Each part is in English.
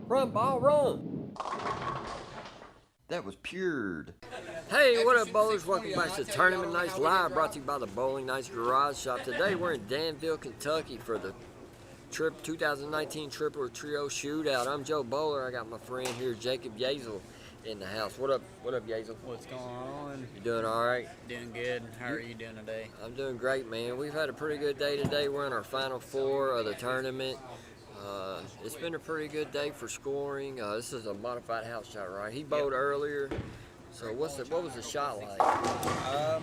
Run, ball, run. That was pured. Hey, what up, bowlers? Welcome back to Tournament Nights Live, brought to you by the Bowling Nights Garage Shop. Today, we're in Danville, Kentucky for the 2019 Triple Trio Shootout. I'm Joe Bowler. I got my friend here, Jacob Yazel, in the house. What up, Yazel? What's going on? You doing all right? Doing good. How are you doing today? I'm doing great, man. We've had a pretty good day today. We're in our final four of the tournament. It's been a pretty good day for scoring. This is a modified house shot, right? He bowled earlier. So what was the shot like?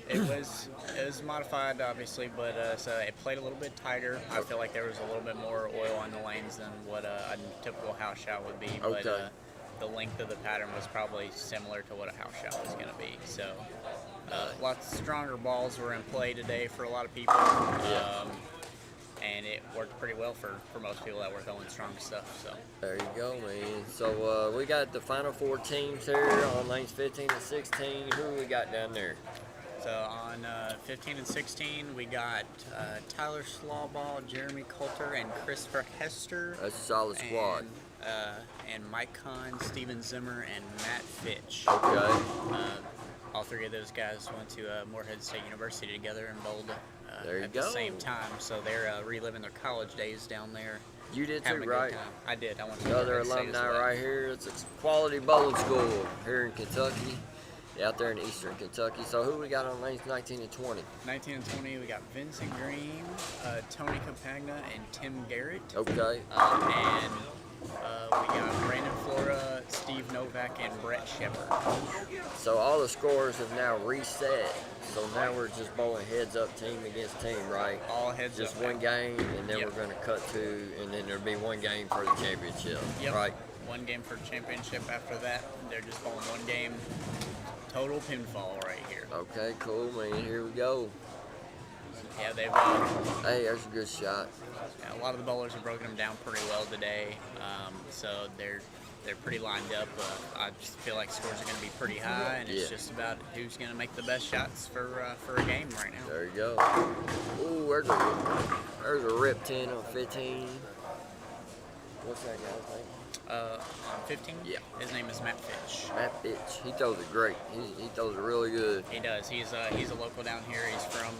It was modified, obviously, but so it played a little bit tighter. I feel like there was a little bit more oil on the lanes than what a typical house shot would be. Okay. But the length of the pattern was probably similar to what a house shot was going to be. So lots stronger balls were in play today for a lot of people. And it worked pretty well for most people that were throwing strong stuff. So there you go, man. So we got the final four teams here on lanes 15 and 16. Who we got down there? So on 15 and 16, we got Tyler Slawball, Jeremy Coulter, and Christopher Hester. That's a solid squad. And Mike Kahn, Steven Zimmer, and Matt Fitch. Okay. All three of those guys went to Morehead State University together and bowled at the same time. So they're reliving their college days down there. You did having too, a good right? time. I did. I went to Another Morehead State as alumni well. right here. It's a quality bowling school here in Kentucky, out there in eastern Kentucky. So who we got on lanes 19 and 20? 19 and 20, we got Vincent Green, Tony Campagna, and Tim Garrett. Okay. And we got Brandon Flora, Steve Novak, and Brett Shepard. So all the scores have now reset. So now we're just bowling heads up team against team, right? All heads just up. One game, and then Yep. we're going to cut to, and then there'll be one game for the championship, Yep. right? One game for championship after that. They're just bowling one game. Total pinfall right here. Okay, cool, man. Here we go. Yeah, they've Hey, there's a good shot. a lot of the bowlers have broken them down pretty well today. So they're pretty lined up. I just feel like scores are going to be pretty high, and it's just about who's going to make the best shots for a game right now. There you go. Ooh, there's a rip 10 on 15. What's that guy's name? On 15? Yeah. His name is Matt Fitch. Matt Fitch. He throws it great. He throws it really good. He does. He's a local down here. He's from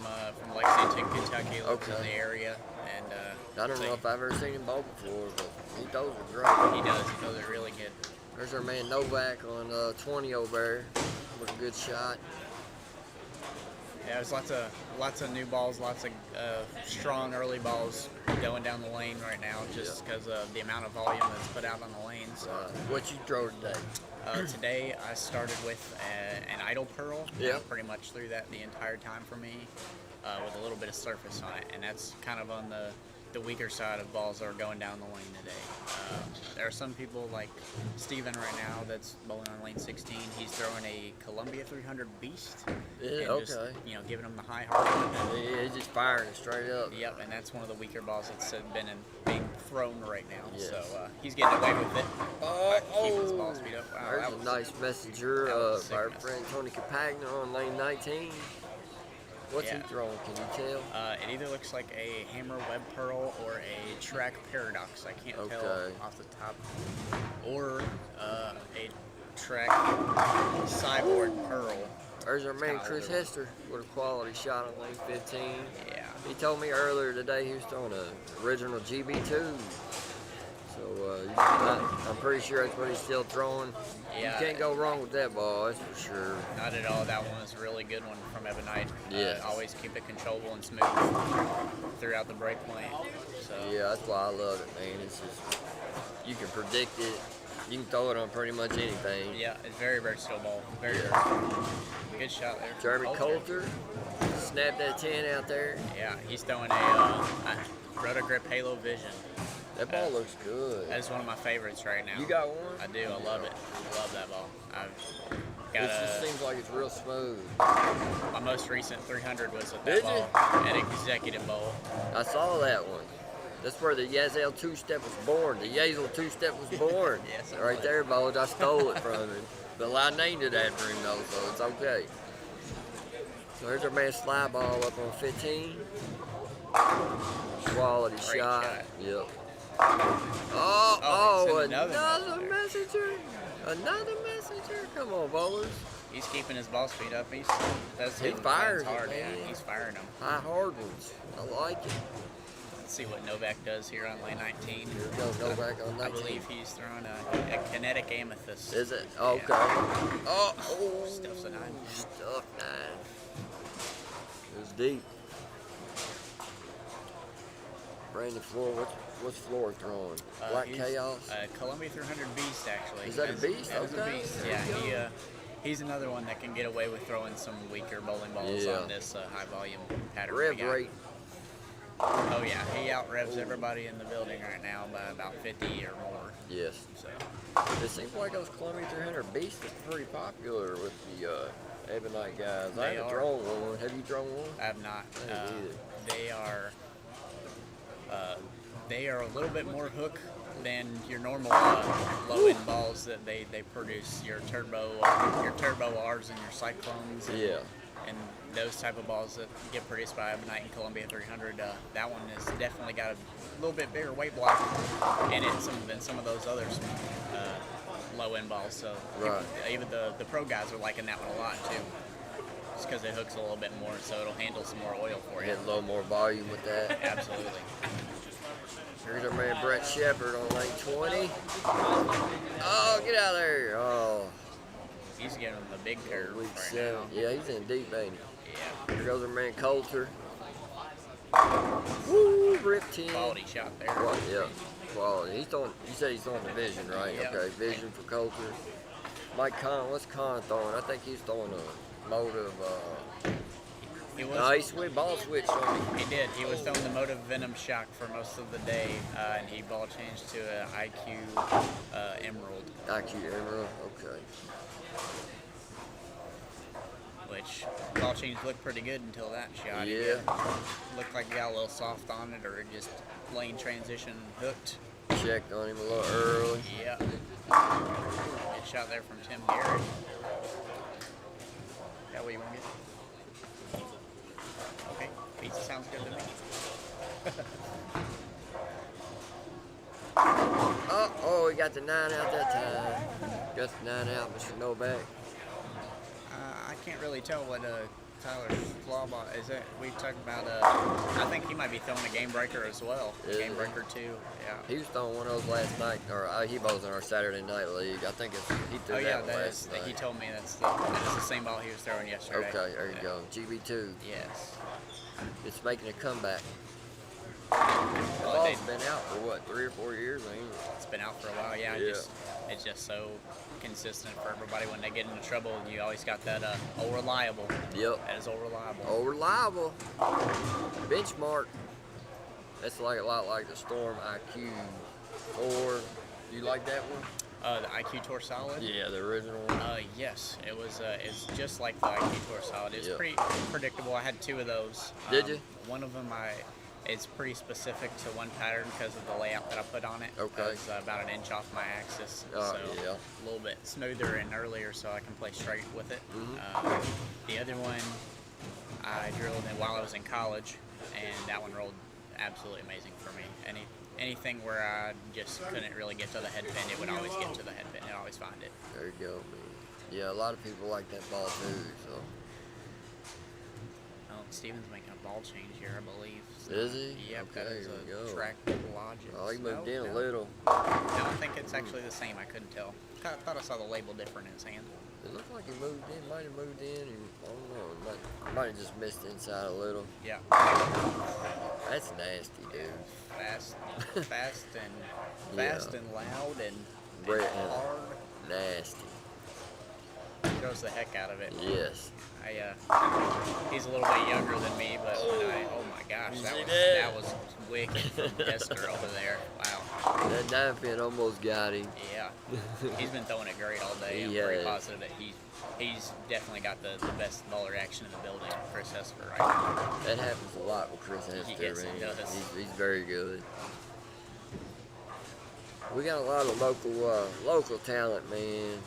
Lexington, Kentucky. Lives in the area, and I don't know if I've ever seen him bowl before, but he throws it great. He does. He throws it really good. There's our man Novak on 20 over there with a good shot. Yeah, there's lots of new balls, lots of strong early balls going down the lane right now, just because of the amount of volume that's put out on the lanes. What you throw today? Today I started with an idle pearl. Yeah. Pretty much threw that the entire time for me, with a little bit of surface on it, and that's kind of on the weaker side of balls that are going down the lane today. There are some people like Steven right now that's bowling on lane 16. He's throwing a Columbia 300 Beast. Yeah, and just, giving him the high hard. Yeah, he's just firing straight up. Yep, and that's one of the weaker balls that's being thrown right now. Yes. So he's getting away with it. Keeping his ball speed up. Wow, There's a nice messenger by our friend Tony Campagna on lane 19. What's he throwing? Can you tell? It either looks like a hammer web pearl or a track paradox. I can't tell off the top. Or a track cyborg pearl. There's our man Chris Hester with a quality shot on lane 15. Yeah. He told me earlier today he was throwing an original GB2. So I'm pretty sure that's what he's still throwing. Yeah. You can't go wrong with that ball, that's for sure. Not at all. That one was a really good one from Ebonite. Yeah. Always keep it controllable and smooth throughout the break point. So. Yeah, that's why I love it, man. It's just, you can predict it. You can throw it on pretty much anything. Yeah, it's very versatile ball. Very versatile. Good shot there. Jeremy Coulter, snap that 10 out there. Yeah, he's throwing a Roto-Grip Halo Vision. That ball looks good. That's one of my favorites right now. You got one? I do. I love it. I love that ball. It just seems like it's real smooth. My most recent 300 was with that ball. An executive bowl. I saw that one. That's where the Yazel two-step was born. The Yazel two-step was born. Yes, right there, Bones. I stole it from him. But I named it after him, though, so it's okay. So here's our man Sly Ball up on 15. Quality Great shot. Yep. Oh, Another messenger. Another messenger. Come on, bowlers. He's keeping his ball speed up. He fires hard. it, Yeah, man. he's firing them. High hard ones. I like it. Let's see what Novak does here on lane 19. Here we go, Novak on 19. I believe he's throwing a kinetic amethyst. Is it? Okay. Yeah. Oh, Stuffs a 9. Stuff 9. It was deep. Brandon Floor, what's Floor throwing? Black Chaos? Columbia 300 Beast, actually. Is that a beast? That is a Okay. beast. Yeah, he's another one that can get away with throwing some weaker bowling balls on this high volume pattern. Rev rate. Oh yeah, he out revs everybody in the building right now by about 50 or more. Yes. So It seems like those Columbia 300 Beasts are pretty popular with the Ebonite guys. I haven't thrown one. Have you thrown one? I have not. I haven't either. They are a little bit more hook than your normal low end balls that they produce. Your turbo R's and your Cyclones. And those type of balls that get produced by Ebonite and Columbia 300, that one has definitely got a little bit bigger weight block in it than some of those other low-end balls. So even the pro guys are liking that one a lot too, just because it hooks a little bit more, so it'll handle some more oil for you. Hit a little more volume with that. Absolutely. Here's our man Brett Shepard on lane 20. Oh, get out of there! Oh. He's giving him a big curve Week right 7. now. Yeah, he's in deep, ain't he? Yeah. Here goes our man Coulter. Woo, rip 10. Quality shot there. Yeah, quality. He's throwing. You said he's throwing the Vision, right? Yep. Okay, Vision for Coulter. Mike Conn, what's Conn throwing? I think he's throwing a Motive. He switched ball switch on me. He did. He was throwing the Motive Venom Shock for most of the day, and he ball changed to an IQ Emerald. IQ Emerald, okay. Which ball change looked pretty good until that shot. Yeah. Looked like he got a little soft on it, or just lane transition hooked. Checked on him a little early. Yeah. Good shot there from Tim Garrett. That what you want to get? Okay. Pizza sounds good to me. Oh, he got the 9 out that time. Got the 9 out, Mr. Novak. I can't really tell what Tyler's flaw ball is. It we talked about? I think he might be throwing a game breaker as well. Game breaker too. Yeah. He was throwing one of those last night, or he bowls in our Saturday night league. I think he threw that one last night. He told me that is the same ball he was throwing yesterday. Okay, there you go. GB2. Yes. It's making a comeback. Well, Ball's been out for what, 3 or 4 years? It's been out for a while. Yeah. It's just so consistent for everybody. When they get into trouble, you always got that oh reliable. Yep. That is oh reliable. Oh reliable. Benchmark. That's like a lot like the Storm IQ 4. You like that one? The IQ Tour Solid? Yeah, the original one. Yes, it was. It's just like the IQ Tour Solid. It's pretty predictable. I had 2 of those. Did you? One of them it's pretty specific to one pattern because of the layout that I put on it. Okay. It's about an inch off my axis, so yeah. a little bit smoother and earlier, so I can play straight with it. Mm-hmm. The other one I drilled in while I was in college, and that one rolled absolutely amazing for me. Anything where I just couldn't really get to the head pin, it would always get to the head pin. I'd always find it. There you go, man. Yeah, a lot of people like that ball too. So. Oh, Steven's making a ball change here, I believe. So, Is he? Yep, Okay, that is here we a go. track logic. Oh, he moved in a No. little. No, I think it's actually the same. I couldn't tell. I thought I saw the label different in his hand. It looked like he moved in. Might have moved in. I don't know. Might have just missed inside a little. Yeah. That's nasty, dude. Fast and loud and Red- hard. Nasty. Throws the heck out of it. Yes. He's a little bit younger than me, but oh my gosh, that was wicked from Esther over there. Wow. That 9 pin almost got him. Yeah. He's been throwing it great all day. I'm pretty positive that he's definitely got the best ball reaction in the building, Chris Esper, right now. That happens a lot with Chris Hester, Yes, man. he does. He's very good. We got a lot of local talent, man.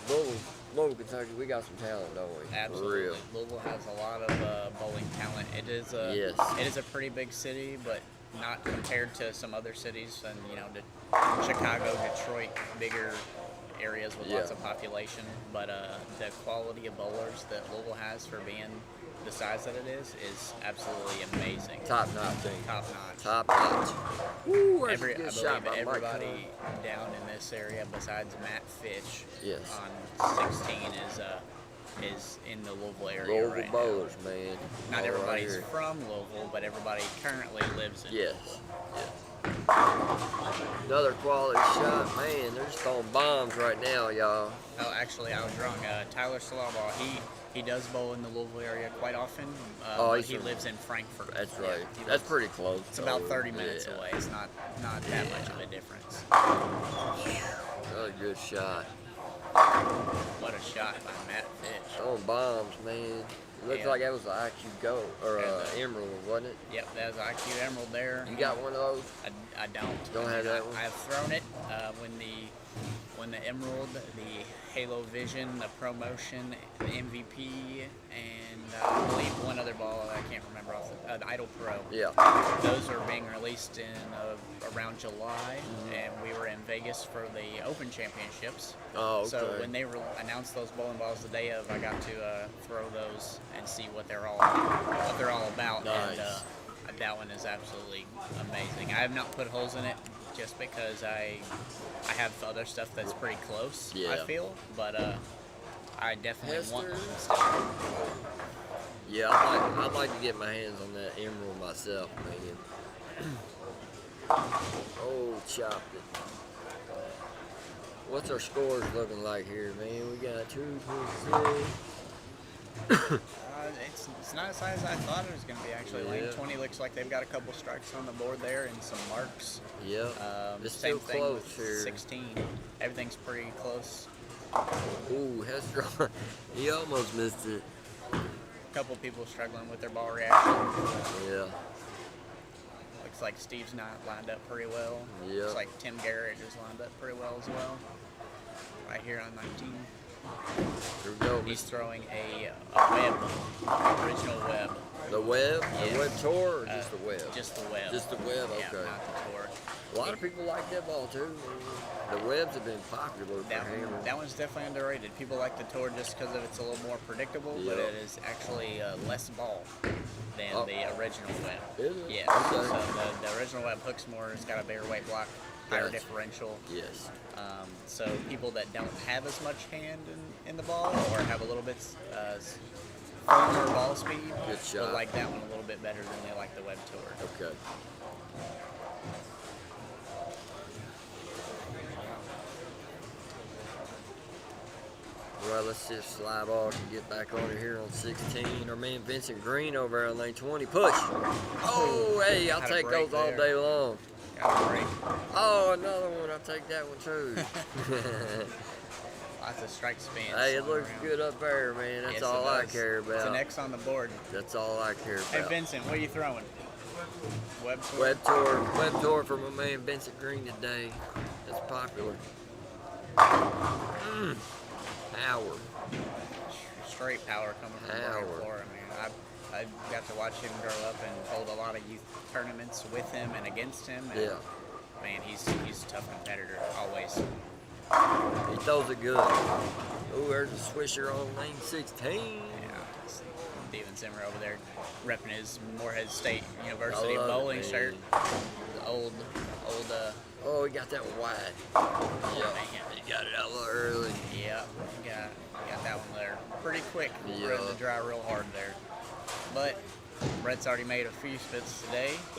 Louisville, Kentucky, we got some talent, don't we? Absolutely. For real. Louisville has a lot of bowling talent. It is a pretty big city, but not compared to some other cities, and Chicago, Detroit, bigger areas with lots of population, but the quality of bowlers that Louisville has for being the size that it is absolutely amazing. Top notch. Top notch. Top notch. Woo, I believe everybody down in this area besides Matt Fitch on 16 is in the Louisville area Louisville right bowlers, now. man. Not everybody's from Louisville, but everybody currently lives in Louisville. Another quality shot, man. They're just throwing bombs right now, y'all. Oh, actually, I was wrong. Tyler Slaubaugh, he does bowl in the Louisville area quite often. But he lives in Frankfurt. That's right. That's pretty close. It's about 30 minutes away. It's not that much of a difference. Another good shot. What a shot by Matt Fitch. Throwing bombs, man. Looks like that was an IQ Gold or Emerald, wasn't it? Yep, that was an IQ Emerald there. You got one of those? I don't. Don't have that one? I've thrown it when the Emerald, the Halo Vision, the Promotion, the MVP, and I believe one other ball I can't remember off the Idol Pro. Yeah. Those are being released in around July, and we were in Vegas for the Open Championships. Oh, okay. So when they announced those bowling balls the day of, I got to throw those and see what they're all about. Nice. And that one is absolutely amazing. I have not put holes in it just because I have other stuff that's pretty close. I feel, but I definitely want one still. Yeah, I'd like to get my hands on that Emerald myself, man. Oh, chopped it. What's our scores looking like here, man? We got 2, 3, It's not as high as I thought it was going to be, actually. Lane 20 looks like they've got a couple strikes on the board there and some marks. Yeah. It's Same still thing close with here. 16. Everything's pretty close. Ooh, that's strong. He almost missed it. A couple people struggling with their ball reaction. Yeah. Looks like Steve's not lined up pretty well. Yeah. Looks like Tim Garrett is lined up pretty well as well. Right here on 19. Here we go. He's throwing a web, original web. The web? Yes. The web tour or just the web? Just the web. Just the web, okay. Yeah, not the tour. A lot of people like that ball too. The webs have been popular for hammer. That one's definitely underrated. People like the tour just because it's a little more predictable, but it is actually less ball than the original web. Is it? Yeah. Okay. So the original web hooks more. It's got a bigger weight block, higher differential. Yes. So people that don't have as much hand in the ball or have a little bit firmer ball speed will like that one a little bit better than they like the web tour. Okay. Well, let's see if Slyball can get back on here on 16. Our man Vincent Green over there on lane 20. Push! Oh, hey, I'll take those all day long. Got a break. Oh, another one. I'll take that one too. Lots of strike spins. Hey, it looks good up there, man. That's all I care about. It's an X on the board. That's all I care about. Hey, Vincent, what are you throwing? Web tour? Web tour for my man Vincent Green today. That's popular. Power. Straight power coming from Brian Flora, man. I got to watch him grow up and hold a lot of youth tournaments with him and against him. And man, he's a tough competitor, always. He throws it good. Ooh, there's a swisher on lane 16. Yeah, Steven Zimmer over there repping his Morehead State University bowling shirt. The old. Oh, he got that one wide. Yeah, he got it out a little early. Yeah, got that one there pretty quick. Yeah. Ready to dry real hard there. But Brett's already made a few spits today. I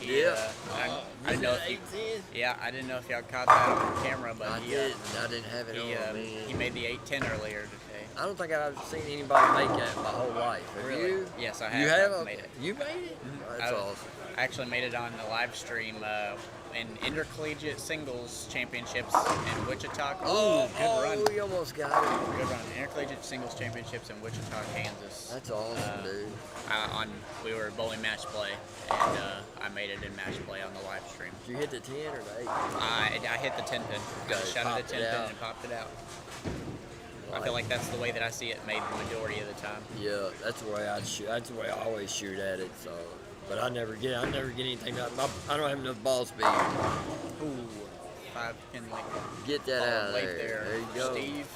didn't know I didn't know if y'all caught that on camera, but I didn't have it on, man. He made the 8-10 earlier today. I don't think I've seen anybody make that my whole life. Have Really? you? Yes, I have. You have? I've made it. You made it? Mm-hmm. That's awesome. I actually made it on the live stream in intercollegiate singles championships in Wichita. Good run. We almost got it. Good run. Intercollegiate singles championships in Wichita, Kansas. That's awesome, dude. We were bowling match play, and I made it in match play on the live stream. Did you hit the 10 or the 8? I hit the 10 pin. I shot it at 10 pin and popped it out. I feel like that's the way that I see it made the majority of the time. Yeah, that's the way I'd shoot. That's the way I always shoot at it. So But I never get anything out. I don't have enough ball speed. Ooh, 5-pin link. Get that out of late there. There you go. Steve.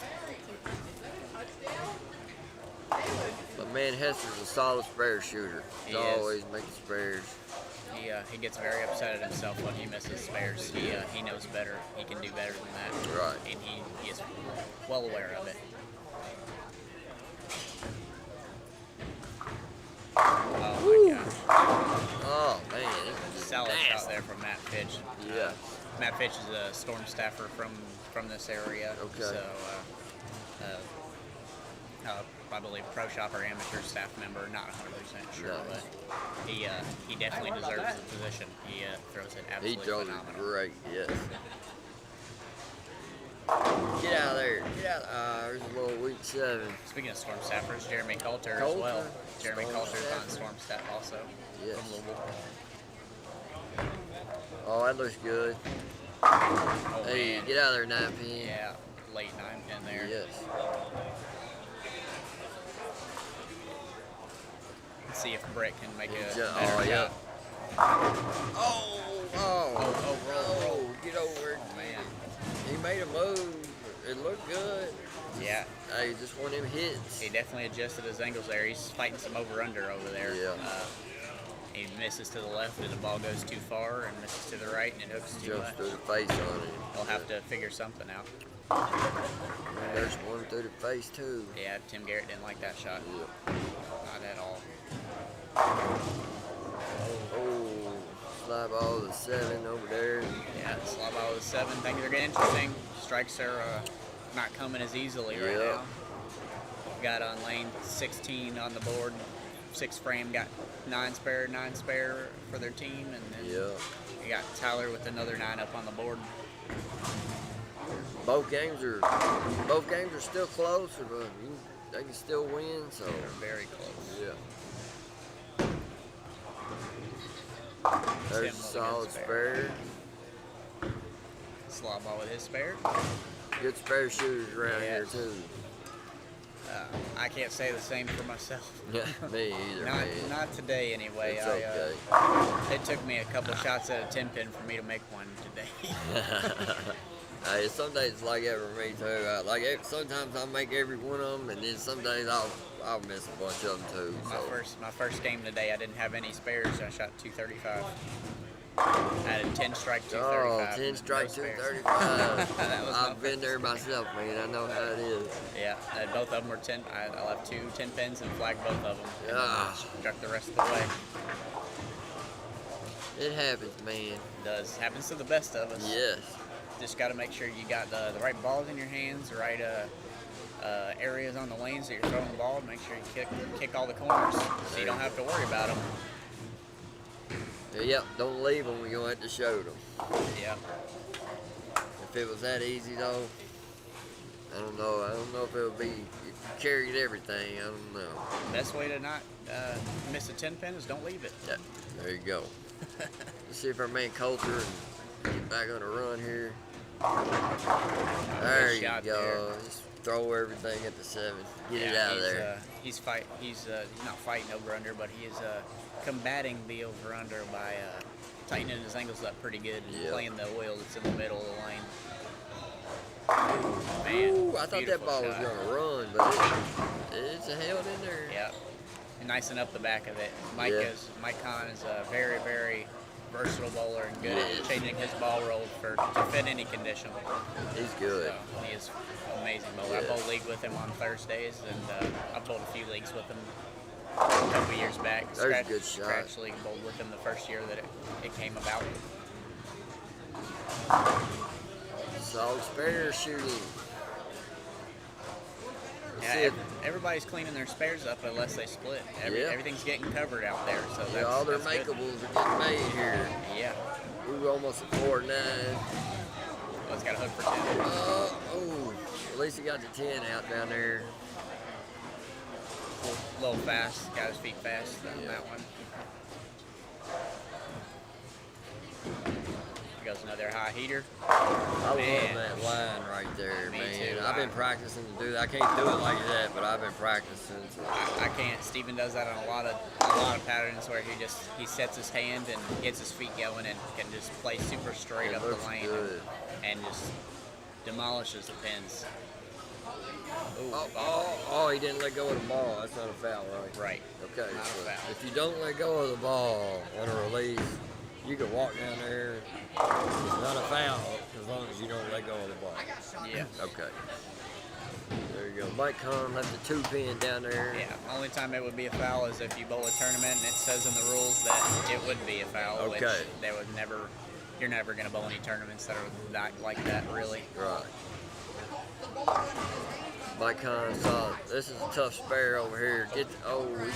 But man, Hester's a solid spare shooter. He's He is. always making spares. He gets very upset at himself when he misses spares. He knows better. He can do better than that. Right. And he is well aware of it. Oh my gosh. Oh man, it was Solid nasty. shot there from Matt Fitch. Yeah. Matt Fitch is a storm staffer from this area. Okay. So, I believe pro shop or amateur staff member, not 100% sure, Nice. but he definitely deserves the position. He throws it He absolutely throws phenomenal. it great, yes. Get out of there. Get out. There's a little week 7. Speaking of storm staffers, Jeremy Coulter as Coulter, well. Jeremy storm Coulter's on staffer. storm staff also. Yes. From Louisville. Oh, that looks good. Oh, Hey, man. get out of there, 9-pin. Yeah, late 9-pin there. Yes. Let's see if Britt can make a Ju- better oh, shot. yeah. Oh, roll. get over it. Oh, man. He made a move. It looked good. Yeah, Hey, just one of them hits. he definitely adjusted his angles there. He's fighting some over-under over there. Yeah. He misses to the left and the ball goes too far, and misses to the right and it hooks too Jumps much. through the face on it. He'll have to figure something out. And there's one through the face, too. Yeah, Tim Garrett didn't like that shot. Yeah. Not at all. Oh, slide ball to 7 over there. Yeah, slot ball with 7. Things are getting interesting. Strikes are not coming as easily right Yeah. now. Got on lane 16 on the board. 6 frame, got 9 spare for their team. And then Yeah. you got Tyler with another 9 up on the board. Both games are still close, but they can still win. So They're very close. yeah. There's Tim a with a solid good spare. spare. Slot ball with his spare. Good spare shooters around Yeah. here too. I can't say the same for myself. Yeah, me either, man. Not today anyway. It's okay. It took me a couple shots at a 10-pin for me to make one today. Hey, some days it's like that for me too. Sometimes I'll make every one of them, and then some days I'll miss a bunch of them too. So My first game today, I didn't have any spares. I shot 235. I had a 10 strike 235. 10 strike no spares. 235. That was my I've been there myself, man. I know how it is. Yeah, both of them were 10. I left 2 10 pins and flagged both of them. And Ah. struck the rest of the way. It happens, man. It does. Happens to the best of us. Yes. Just got to make sure you got the right balls in your hands, the right areas on the lanes that you're throwing the ball. Make sure you kick all the corners so you don't have to worry about them. Yep, don't leave them. We're going to have to show them. Yeah. If it was that easy, though, I don't know. I don't know if it would be, if you carried everything. I don't know. Best way to not miss a 10 pin is don't leave it. Yeah, there you go. Let's see if our man Coulter can get back on a run here. There you shot go. there. Just throw everything at the 7. Get it Yeah, out of there. He's not fighting over under, but he is combating the over under by tightening his angles up pretty good and Yeah. playing the oil that's in the middle of the lane. Man, Ooh, I thought that beautiful ball was shot. going to run, but it's held in there. Yeah, nicing up the back of it. Mike Kahn is a very, very versatile bowler and good Yes. at changing his ball roll to fit any condition. He's good. So he is amazing bowler. I Yeah. bowled league with him on Thursdays, and I bowled a few leagues with him a couple years back. There's a good shot. Scratch league bowled with him the first year that it came about. Solid spare shooting. Yeah, See it. everybody's cleaning their spares up unless they split. Yeah. Everything's getting covered out there, so Yeah, all their that's good. makeables are getting made here. Yeah, We were almost at 4-9. well, it's got a hook for 10. Oh, at least he got the 10 out down there. A little fast, got his feet fast on Yeah. that one. goes another high heater. I Man. love that line right there, Me man. too. I've been practicing to do that. I can't do it like that, but I've been practicing. So. I can't. Steven does that on a lot of patterns where he sets his hand and gets his feet going and can just play super straight It up the looks lane good. and just demolishes the pins. Ooh, Oh, he didn't let go of the ball. That's not a foul, right? Right. Okay, Not a so foul. if you don't let go of the ball on a release, you can walk down there. It's not a foul as long as you don't let go of the ball. Yeah. Okay. There you go. Mike Conn left the 2-pin down there. Yeah. Only time it would be a foul is if you bowl a tournament and it says in the rules that it would be a foul. Okay. Which they would never. You're never going to bowl any tournaments that are not like that, really. Right. Mike Conn saw this is a tough spare over here. We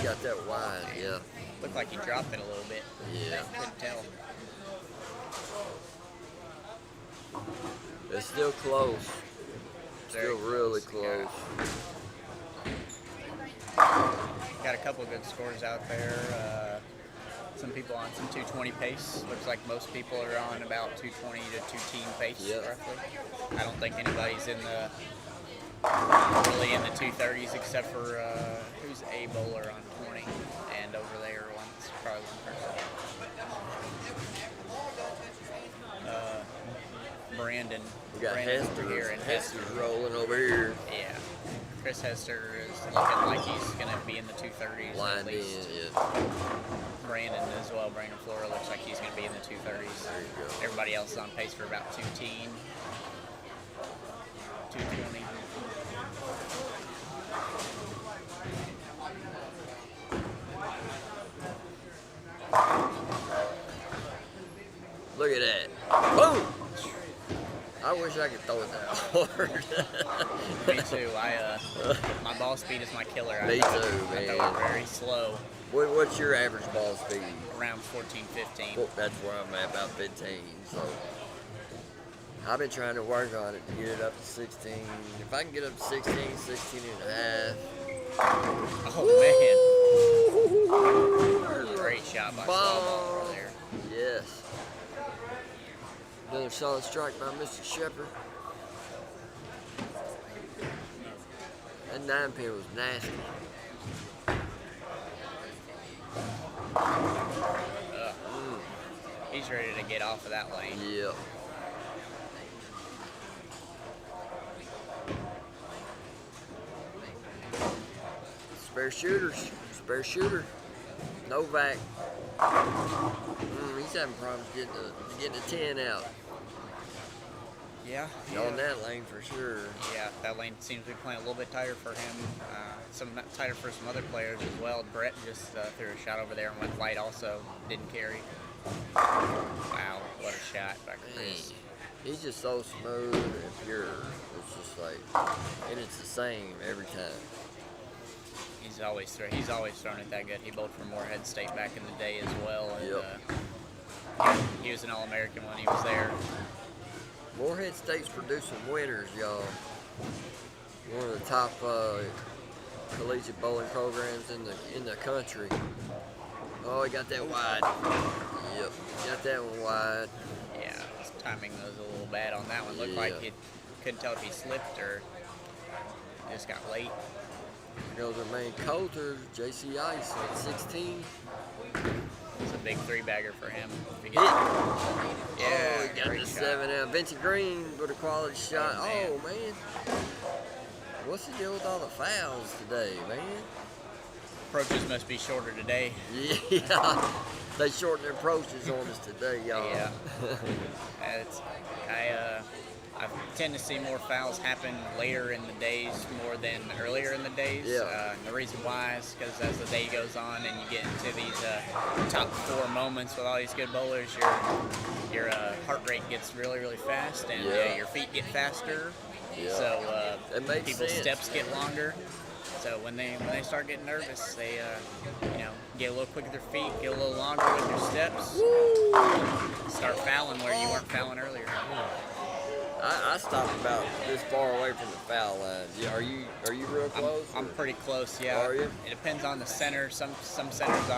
got that wide. Yeah. Looked like he dropped it a little bit. Yeah. Couldn't tell. It's still close. Very Still really close. close. Got a couple of good scores out there. Some people on some 220 pace. Looks like most people are on about 220 to 210 pace, Yep. roughly. I don't think anybody's really in the 230s except for who's a bowler on 20, and over there one's probably one person. Brandon. We got Brandon Hester over here, and Hester's rolling over here. Yeah. Chris Hester is looking like he's going to be in the 230s Lined at least. in, yeah. Brandon as well. Brandon Flora looks like he's going to be in the 230s. There you go. Everybody else is on pace for about 210, 220. Look at that. Boom! I wish I could throw it that hard. Me too. My ball speed is my killer. Me I too, throw man. it very slow, What's your average ball speed? around 14, 15. Well, that's where I'm at, about 15. So I've been trying to work on it to get it up to 16. If I can get up to 16, 16 and a half. Oh, man. Great shot by Slawball over there. Yes. Another solid strike by Mr. Shepard. That 9-pin was nasty. He's ready to get off of that lane. Yep. Spare shooters. Spare shooter. Novak. He's having problems getting the 10 out. Yeah. On that lane for sure. Yeah, that lane seems to be playing a little bit tighter for him. Some tighter for some other players as well. Brett just threw a shot over there and went light also. Didn't carry. Wow, what a shot by Chris. Man, he's just so smooth and pure. It's just like, and it's the same every time. He's always thrown it that good. He bowled for Moorhead State back in the day as well. And, he was an All-American when he was there. Moorhead State's producing winners, y'all. One of the top collegiate bowling programs in the country. Oh, he got that wide. Yep, got that one wide. Yeah, his timing was a little bad on that one. Looked like he couldn't tell if he slipped or just got late. Here goes our main Coulter, JC Ice at 16. It's a big 3-bagger for him. Hit. Yeah, Oh, he got great the shot. 7 out. Vincent Green with a quality shot. Oh, Oh, man. What's the deal with all the fouls today, man? Approaches must be shorter today. Yeah. They shortened their approaches on us today, y'all. Yeah. I tend to see more fouls happen later in the days more than earlier in the days. Yeah. The reason why is because as the day goes on and you get into these top 4 moments with all these good bowlers, your heart rate gets really, really fast and your feet get faster. Yeah. So That makes people's sense. steps get longer. So when they start getting nervous, they get a little quick with their feet, get a little longer with their steps, start fouling where you weren't fouling earlier. I stopped about this far away from the foul line. Yeah, are you real close? I'm pretty close, yeah. Are you? It depends on the center. Some centers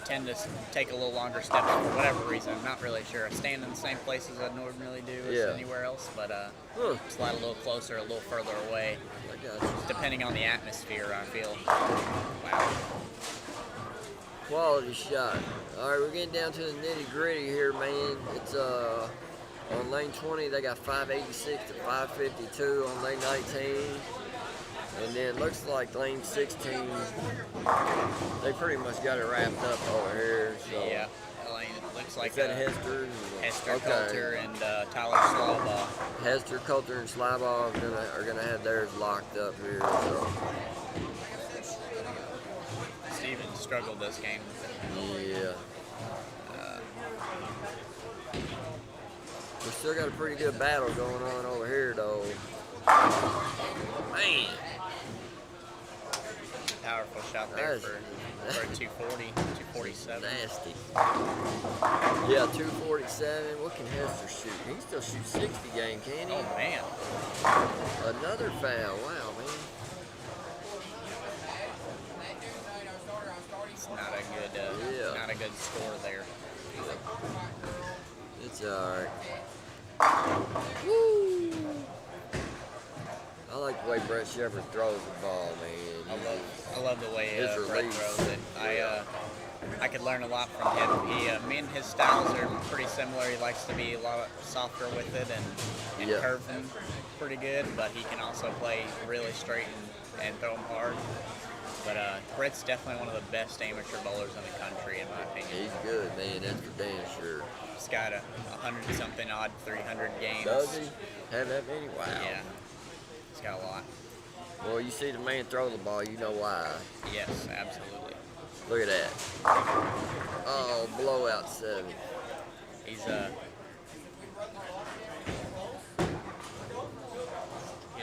tend to take a little longer steps for whatever reason. I'm not really sure. I stand in the same places I normally do as anywhere else, but slide a little closer, a little further away. I got you. Depending on the atmosphere, I feel. Wow. Quality shot. All right, we're getting down to the nitty gritty here, man. It's on lane 20, they got 586 to 552 on lane 19. And then looks like lane 16, they pretty much got it wrapped up over here. So. Yeah, lane looks like is that Hester? Hester, Coulter, and Tyler Slaubaugh. Hester, Coulter, and Slaubaugh are gonna have theirs locked up here. So. Steven struggled this game. Yeah. We still got a pretty good battle going on over here, though. Man. Powerful shot there for a 240, 247. Nasty. Yeah, 247. What can Hester shoot? He can still shoot 60 game, can't he? Oh, man. Another foul. Wow, man. It's not a good score there. It's alright. Woo! I like the way Brett Shepard throws the ball, man. I love the way Brett release. throws it. I could learn a lot from him. Me and his styles are pretty similar. He likes to be a lot softer with it and curve them pretty good, but he can also play really straight and throw them hard. But Brett's definitely one of the best amateur bowlers in the country, in my opinion. He's good, man. That's for damn sure. He's got 100-something odd 300 games. Does he have that many? Wow. Yeah. He's got a lot. Well, you see the man throw the ball, you know why. Yes, absolutely. Look at that. Oh, blowout 7. He's good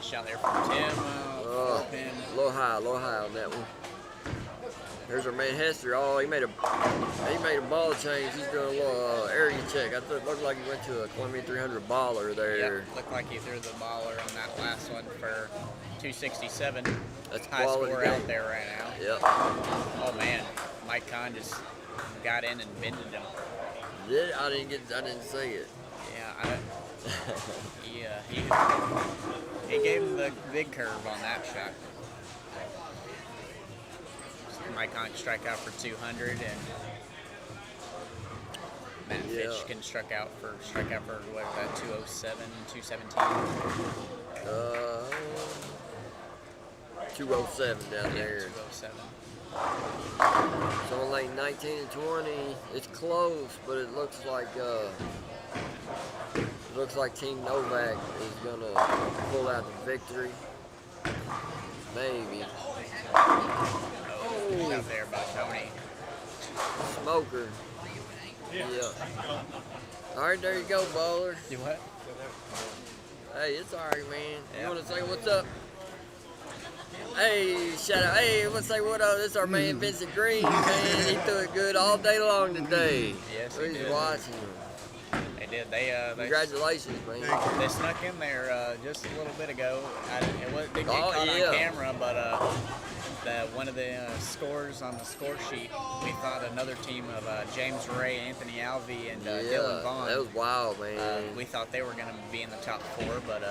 shot there from Tim. A little high on that one. There's our man Hester. Oh, he made a ball change. He's doing a little area check. I thought it looked like he went to a Columbia 300 baller there. Yep, looked like he threw the baller on that last one for 267. That's high quality score game. out there right now. Yep. Oh man, Mike Kahn just got in and bended him. I didn't see it. Yeah, he gave him the big curve on that shot. Mike Kahn strike out for 200, and Matt Fitch can strike out for what is that, 207, 217. 207 down there. 207. So lane 19 and 20, it's close, but it looks like Team Novak is gonna pull out the victory. Maybe. Oh, out there by Tony. Smoker. Yeah. All right, there you go, bowler. Do what? Hey, it's all right, man. Yeah. You want to say what's up? Hey, shout out. Hey, let's say what up. This is our man Vincent Green, man. He threw it good all day long today. Yes, He's he did. watching. They did. They Congratulations, man. They snuck in there just a little bit ago. It didn't get caught on camera, but one of the scores on the score sheet, we thought another team of James Ray, Anthony Alvey, and Dylan Vaughn. That was wild, man. We thought they were going to be in the top 4, but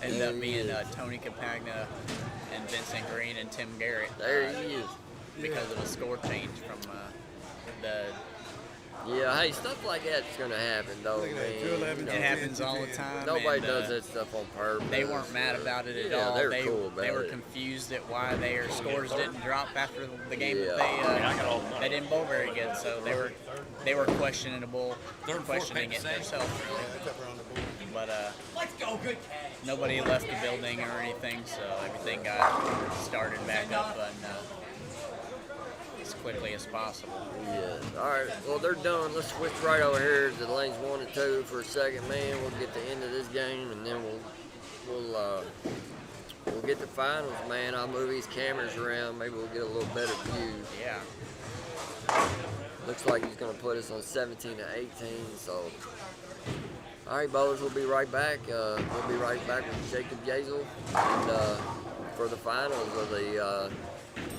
ended up being Tony Capagna and Vincent Green and Tim Garrett. There he is. Because of a score change from the. Yeah, hey, stuff like that's gonna happen though, man. It happens all the time. Nobody does that stuff on purpose. They weren't mad about it at all. They were cool about it. They were confused at why their scores didn't drop after the game. They didn't bowl very good, so they were questioning it themselves. But nobody left the building or anything, so everything got started back up as quickly as possible. Yeah. All right. Well, they're done. Let's switch right over here to lanes 1 and 2 for a second, man. We'll get the end of this game, and then we'll get the finals, man. I'll move these cameras around. Maybe we'll get a little better view. Yeah. Looks like he's gonna put us on 17 to 18. So. All right, bowlers. We'll be right back. We'll be right back with Jacob Yazel and for the finals of the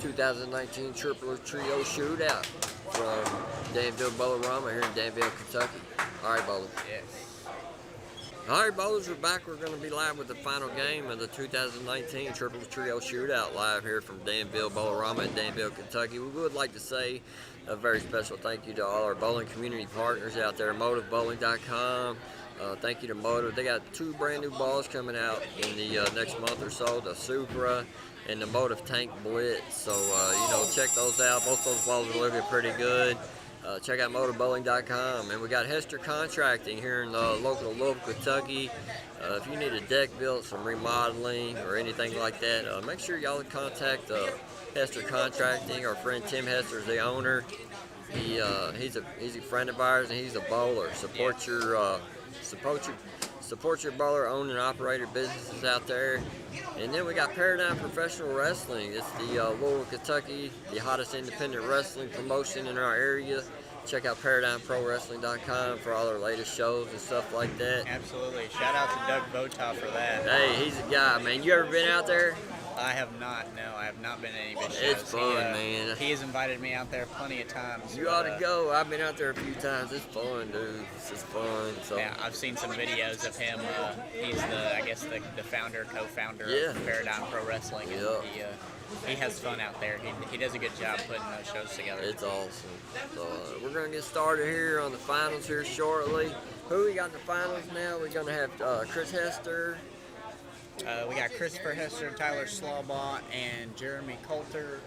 2019 Triple Trio Shootout from Danville Bowlarama here in Danville, Kentucky. All right, bowlers. Yes. All right, bowlers, we're back. We're going to be live with the final game of the 2019 Triple Trio Shootout live here from Danville Bowlarama in Danville, Kentucky. We would like to say a very special thank you to all our bowling community partners out there, motivebowling.com. Thank you to Motive. They got 2 brand new balls coming out in the next month or so, the Supra and the Motive Tank Blitz. So, check those out. Both those balls are looking pretty good. Check out motivebowling.com. And we got Hester Contracting here in local Louisville, Kentucky. If you need a deck built, some remodeling, or anything like that, make sure y'all contact Hester Contracting. Our friend Tim Hester is the owner. He's a friend of ours, and he's a bowler. Support your bowler owned and operated businesses out there. And then we got Paradigm Professional Wrestling. It's the Louisville, Kentucky, the hottest independent wrestling promotion in our area. Check out ParadigmProWrestling.com for all our latest shows and stuff like that. Absolutely. Shout out to Doug Bota for that. Hey, he's a guy, man. You ever been out there? I have not. No, I have not been to any of his shows. It's fun, man. He has invited me out there plenty of times. You ought to go. I've been out there a few times. It's fun, dude. It's just fun. So. Yeah, I've seen some videos of him. He's the founder, co-founder of Paradigm Pro Wrestling. And he has fun out there. He does a good job putting those shows together. It's awesome. So we're going to get started here on the finals here shortly. Who we got in the finals now? We're going to have Chris Hester. We got Christopher Hester, Tyler Slawbaugh, and Jeremy Coulter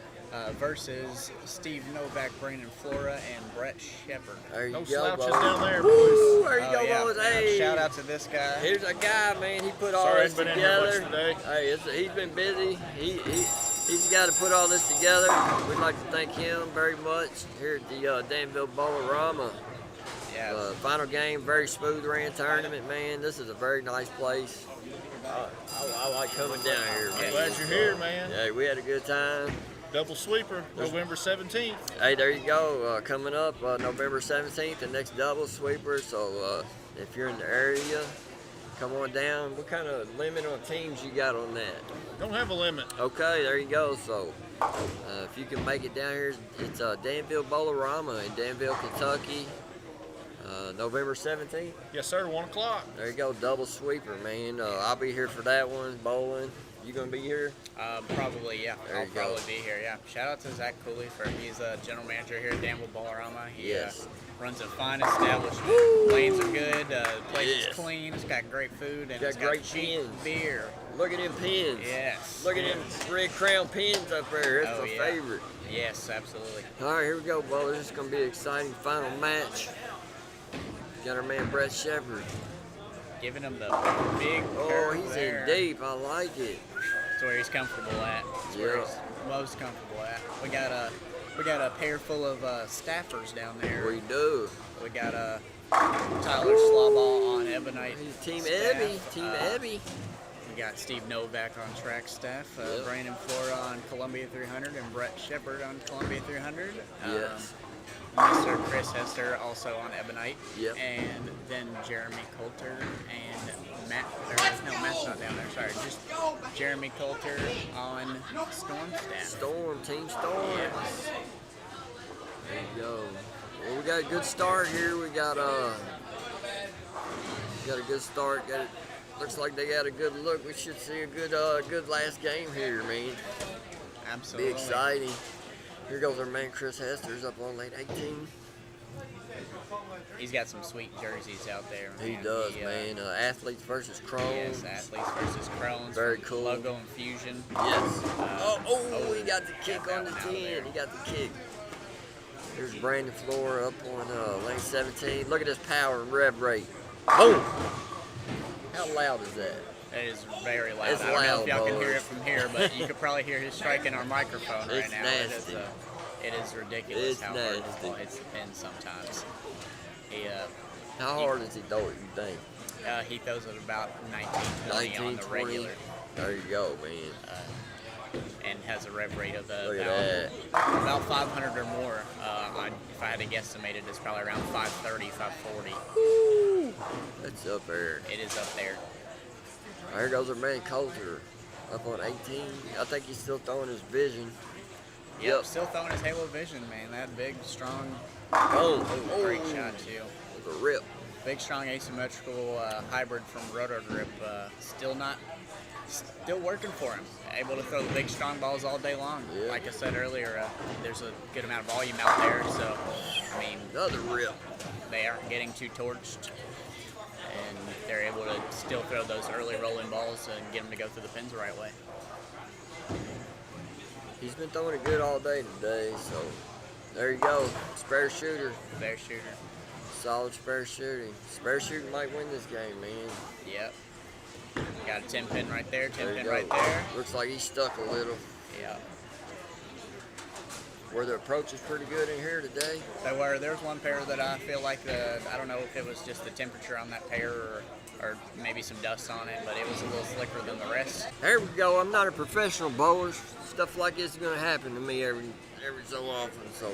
versus Steve Novak, Brandon Flora, and Brett Shepard. There you No go, slouches boys. down there, Woo, boys. there you go, boys. Hey, Shout out to this guy. here's a guy, man. He put all Sorry, this I've been in here together. much today. Hey, he's been busy. He's the guy to put all this together. We'd like to thank him very much here at the Danville Bowlarama. Yeah. Final game, very smooth ran tournament, man. This is a very nice place. I like coming down here, man. Glad you're here, man. Yeah, we had a good time. Double sweeper, November 17th. Hey, there you go. Coming up November 17th, the next double sweeper. So if you're in the area, come on down. What kind of limit on teams you got on that? Don't have a limit. Okay, there you go. So if you can make it down here, it's Danville Bowlarama in Danville, Kentucky. November 17th. Yes, sir, 1 o'clock. There you go, double sweeper, man. I'll be here for that one, bowling. You gonna be here? Probably, yeah. There I'll you go. probably be here, yeah. Shout out to Zach Cooley he's a general manager here at Danville Bowlarama. He Yes. runs a fine establishment. Lanes are good. The place Yes. is clean. It's got great food and Got it's great got cheap pins. beer. Look at them pins. Yes. Look at them Red Crown pins up there. That's Oh, my yeah. favorite. Yes, absolutely. All right, here we go, boys. This is gonna be an exciting final match. Got our man Brett Shepard. Giving him the big Oh, curve he's there. in deep. I like it. That's where he's comfortable at. That's where Yeah. he's most comfortable at. We got a pair full of staffers down there. We do. We got Tyler Slawbaugh on Ebonite. He's Team staff. Ebby. Team Ebby. We got Steve Novak on track staff, Yep. Brandon Flora on Columbia 300, and Brett Shepard on Columbia 300. Yes. Mr. Chris Hester also on Ebonite. Yep. And then Jeremy Coulter and Matt. No, Matt's not down there. Sorry, just Jeremy Coulter on Storm staff. Storm, Team Storm. Yes. There you go. Well, we got a good start here. We got a good start. Looks like they got a good look. We should see a good last game here, man. Absolutely. Be exciting. Here goes our man Chris Hester's up on lane 18. He's got some sweet jerseys out there. He man. does, man. Athletes versus Crohn's. Yes, athletes versus Crohn's. Very cool. Logo Infusion. Yes. Oh, He got the kick got on the that one out 10. there. He got the kick. There's Brandon Flora up on lane 17. Look at his power and rev rate. Boom! How loud is that? It is very loud. It's I don't know loud, if y'all can hear boys. it from here, but you could probably hear his striking our microphone right It's now. nasty. It is ridiculous It's how hard nasty. it's been sometimes. How hard does he throw it, you think? He throws it about 19, 20 on the 20. regular, There you go, man. and has a rev rate of Look at that. about 500 or more. If I had to guesstimate it, it's probably around 530, 540. Woo! That's up there. It is up there. Here goes our man Coulter up on 18. I think he's still throwing his vision. Yep. Still throwing his Halo Vision, man. That big, strong, Oh, great shot too. It was a rip. Big, strong, asymmetrical hybrid from Roto Grip. Still working for him. Able to throw the big, strong balls all day long. Yeah. Like I said earlier, there's a good amount of volume out there. So, I mean, Another rip. they aren't getting too torched, and they're able to still throw those early rolling balls and get them to go through the pins the right way. He's been throwing it good all day today, so there you go. Spare shooter. Fair shooter. Solid spare shooting. Spare shooting might win this game, man. Yep. Got a 10 pin right there, 10 There you pin go. right there. Looks like he's stuck a little. Yep. Were the approaches pretty good in here today? There's one pair that I feel like I don't know if it was just the temperature on that pair or maybe some dust on it, but it was a little slicker than the rest. There we go. I'm not a professional bowler. Stuff like this is gonna happen to me every so often. So,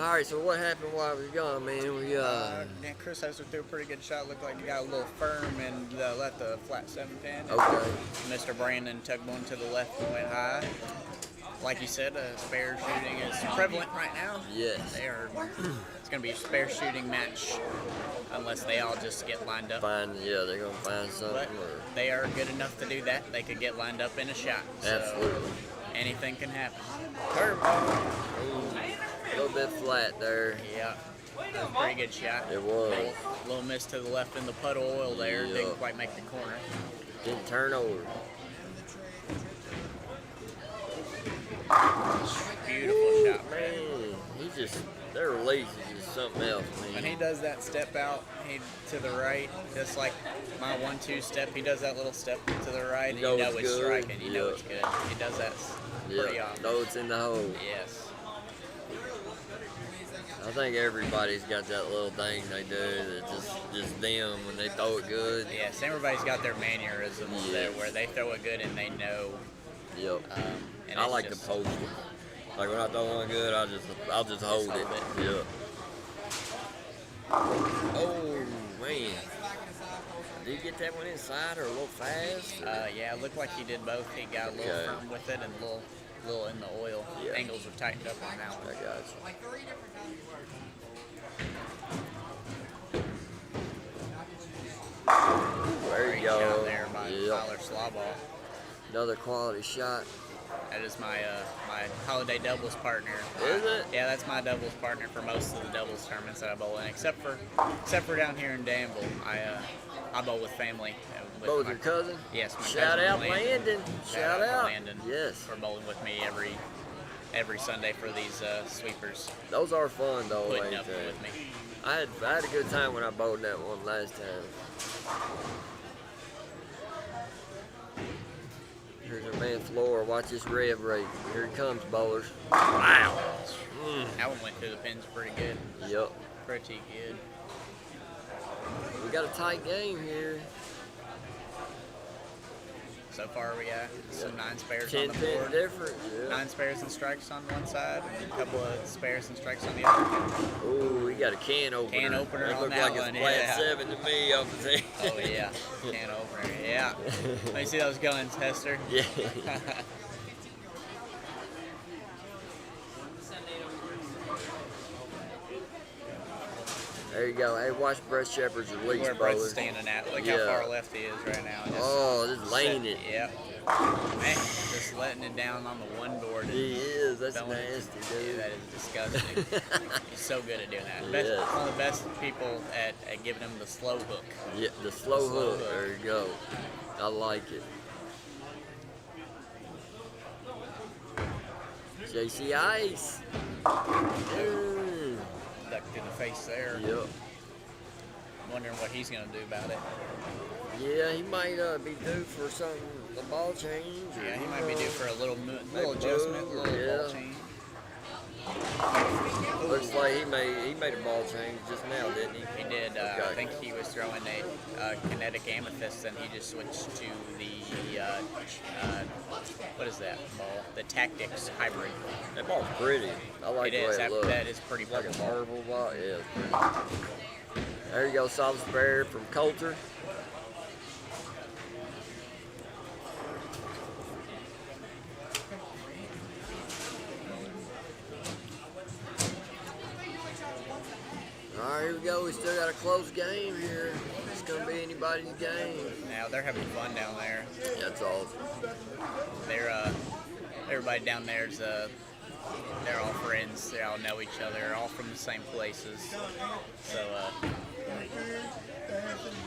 all right. So what happened while we was gone, man? Yeah, Chris Hester threw a pretty good shot. Looked like he got a little firm and let the flat 7 pin. Okay. Mr. Brandon tugged one to the left and went high. Like you said, spare shooting is prevalent right now. Yes. It's going to be a spare shooting match unless they all just get lined up. Yeah, they're gonna find something. But they are good enough to do that. They could get lined up in a shot. Absolutely. So anything can happen. A little bit flat there. Yeah. That was a pretty good shot. It was. Little miss to the left in the puddle oil there. Yeah. Didn't quite make the corner. Didn't turn over. Beautiful shot, man. Man, their release is just something else, man. When he does that step out, to the right, just like my 1-2 step, he does that little step to the right, You and know you know it's it's good. striking. You know it's good. He does that pretty often. Know it's in the hole. Yes. I think everybody's got that little thing they do that just them when they throw it good. Yes, everybody's got their mannerisms there where they throw it good and they know. Yep. And I it's like just, to post it. Like when I throw one good, I'll just hold it. Yep. Oh man. Did he get that one inside or a little fast? Yeah, it looked like he did both. He got a little firm with it and a little in the oil. Yeah. Angles were tightened up on that one. I got you. There Great you go. shot there by Yep. Tyler Slawball. Another quality shot. That is my my holiday doubles partner. Is it? Yeah, that's my doubles partner for most of the doubles tournaments that I bowl in, except for down here in Danville. I bowl with family. With your cousin? Yes, my Shout cousin out Landon. Shout to out. Landon. Yes. For bowling with me every Sunday for these sweepers. Those are fun though, Putting ain't up they? with me. I had a good time when I bowled that one last time. Here's our man Flora. Watch this rev rate. Here he comes, bowlers. Wow. That one went through the pins pretty good. Yep. Pretty good. We got a tight game here. So far we got some 9 spares 10 on the pin board. difference. Yeah. 9 spares and strikes on one side, and a couple of spares and strikes on the other. Ooh, we got a can opener. Can opener That on looked that like one, it's flat yeah. 7 to me off the thing. Oh yeah, can opener, yeah. Let me see those guns, Hester. Yeah. There you go. Hey, watch Brett Shepard's release, Where Brett's bowler. standing at. Look Yeah. how far left he is right now. Just laying it. Yep. Man, just letting it down on the one board. He is. That's Don't- nasty, dude. Yeah, that is disgusting. He's so good at doing that. Yes. One of the best people at giving him the slow hook. Yeah, the slow slow hook. hook. There you go. I like it. JC Ice. Ducked in the face there. Yep. Wondering what he's going to do about it. Yeah, he might be due for something, a ball change. or, Yeah, he you might be know, due for a little maybe adjustment, a move, little yeah. ball change. Looks like he made a ball change just now, didn't he? He did. I Okay. think he was throwing a kinetic amethyst, and he just switched to the what is that ball? The Tactics hybrid. That ball's pretty. I like It the is. way it looks. That is pretty Like a purple. marble ball. Yeah, it's pretty. There you go, solid spare from Coulter. here we go. We still got a close game here. It's gonna be anybody's game. Now they're having fun down there. That's awesome. They're everybody down there's they're all friends. They all know each other. They're all from the same places. So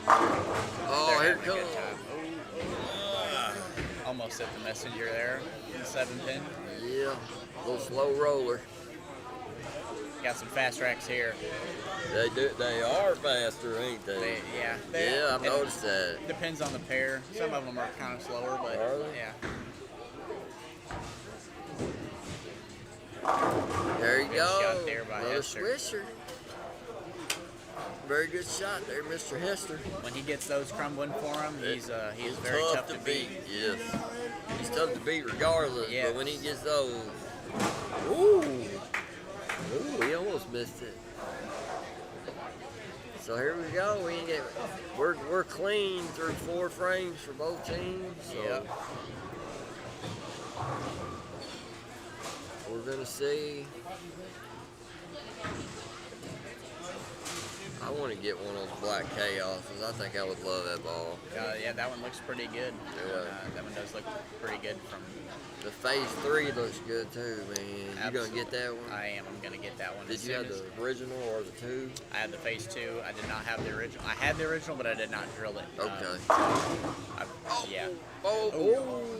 Oh, they're here it having a good comes. time. Almost at the messenger there. 7-pin. Yeah, a little slow roller. Got some fast racks here. They are faster, ain't they? Yeah, I've noticed that. Depends on the pair. Some of them are kind of slower, but Are they? yeah. There you Good go. shot there by Another Hester. swisher. Very good shot there, Mr. Hester. When he gets those crumbling for him, he is very tough to beat. Yes. He's tough to beat regardless, Yes. but when he gets those. Ooh, he almost missed it. So here we go. We're clean through 4 frames for both teams. So Yep. we're gonna see. I want to get one of those black chaoses. I think I would love that ball. Yeah, that one looks pretty good. Yeah. That one does look pretty good from. The phase 3 looks good too, man. You gonna get that one? I am. I'm gonna get that one. Did you have the original or the 2? I had the phase 2. I did not have the original. I had the original, but I did not drill it. Okay. Yeah. Oh,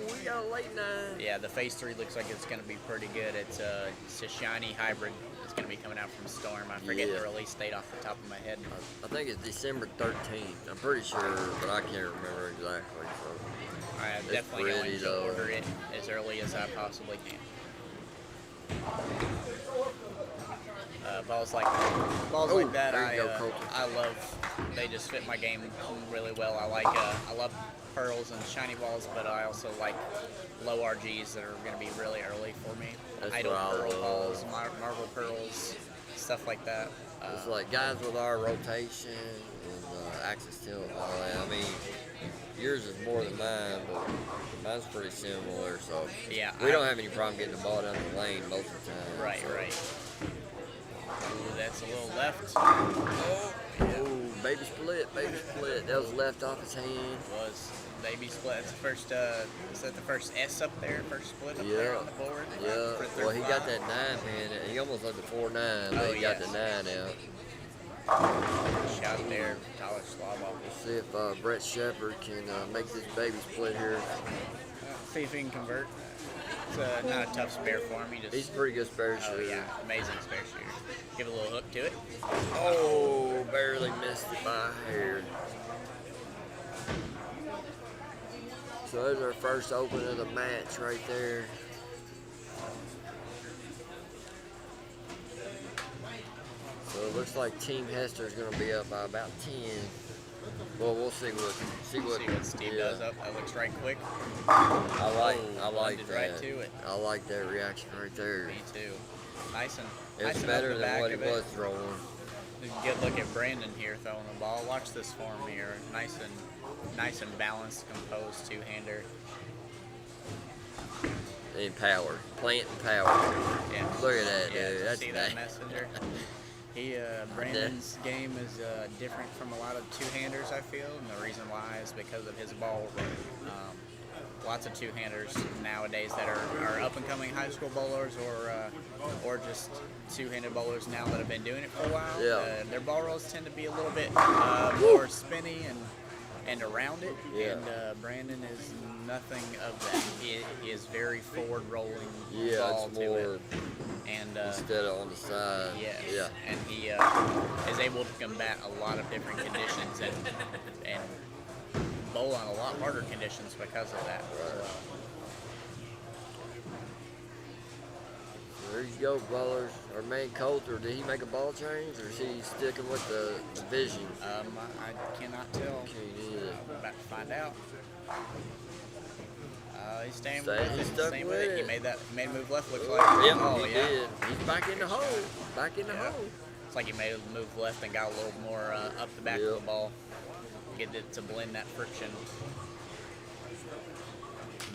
we got a late 9. Yeah, the phase 3 looks like it's gonna be pretty good. It's a shiny hybrid. It's gonna be coming out from Storm. I forget the release date off the top of my head. I think it's December 13th. I'm pretty sure, but I can't remember exactly. So I am it's definitely going pretty, to though. order it as early as I possibly can. Balls like that, there you go, Colton. I love. They just fit my game really well. I love pearls and shiny balls, but I also like low RGs that are going to be really early for me. That's Idle what I pearl love. balls, marble pearls, stuff like that. It's like guys with our rotation and axis tilt and all that. I mean, yours is more than mine, but mine's pretty similar. So Yeah, we don't have any problem getting the ball down the lane most of the time. Right, so. right. Ooh, that's a little left. Oh, baby split. That was left off his hand. Was baby split. That's the first. Is that the first S up there? First split up there on the board. Yeah. For Well, he got 35? that 9 pin. He almost left the 4-9, but Oh, he got yes. the 9 out. Shot there, Tyler Slava. Let's see if Brett Shepard can make this baby split here. See if he can convert. It's not a tough spare for him. He's a pretty good spare Oh shooter. yeah, amazing spare shooter. Give a little hook to it. Oh, barely missed it by a hair. So there's our first open of the match right there. So it looks like Team Hester is going to be up by about 10. Well, we'll see what See what Steve does up. That looks right quick. I like Blended that. right to it. I like that reaction right there. Me too. Nice and It's nice and better up the than back what he of it. was throwing. Good look at Brandon here throwing the ball. Watch this form here. Nice and balanced, composed two-hander. And power, plant and power. Yeah. Look at that, Yeah, dude. to That's see that nice. messenger. Brandon's game is different from a lot of two-handers, I feel, and the reason why is because of his ball. Lots of two-handers nowadays that are up-and-coming high school bowlers or just two-handed bowlers now that have been doing it for a while. Yeah. Their ball rolls tend to be a little bit more spinny and around it, Yeah. and Brandon is nothing of that. He is very forward-rolling Yeah, ball it's to more it. And instead of on the side. yes, Yeah. and he is able to combat a lot of different conditions and bowl on a lot harder conditions because of that. There you go, bowlers. Our man Coulter, did he make a ball change or is he sticking with the vision? I cannot tell. Can't either. I'm about to find out. He's staying Stay- with it. he's stuck Staying with with it. it. He made a move left. Looks like. Yep, Oh he yeah. did. He's back in the hole. Back in the Yeah. hole. It's like he made a move left and got a little more up the back of Yep. the ball. Get it to blend that friction.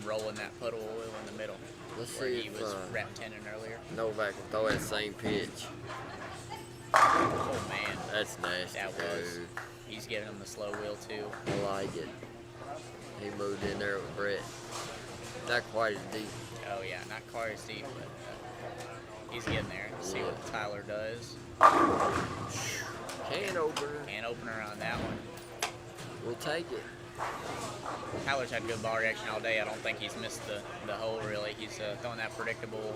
Rolling that puddle of oil in the middle. Let's Where see he if was rat 10 earlier. Novak can throw that same pitch. Oh man, That's nasty, that was. dude. He's giving him the slow wheel too. I like it. He moved in there with Brett. Not quite as deep. Oh yeah, not quite as deep, but he's getting there. See Yeah. what Tyler does. Can opener. Can opener on that one. We'll take it. Tyler's had good ball reaction all day. I don't think he's missed the hole really. He's throwing that predictable